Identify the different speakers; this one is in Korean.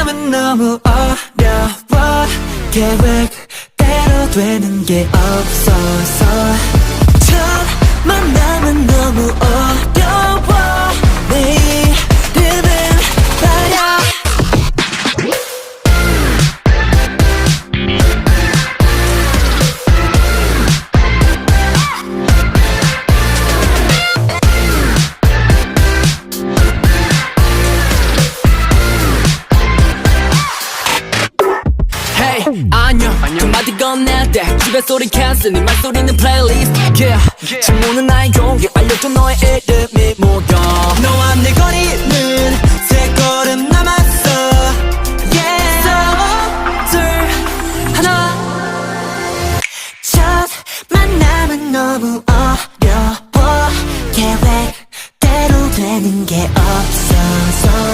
Speaker 1: 만남은 너무 어려워 계획대로 되는 게 없어서 첫 만남은 너무 어려워 내 이름은 말야
Speaker 2: 안녕 두 마디 건넬 때 집에 소리 캔슬 네 말소리는 플레이리스트 yeah. 질문은 나의 용기 알려줘 너의 이름이 뭐야 너와 내가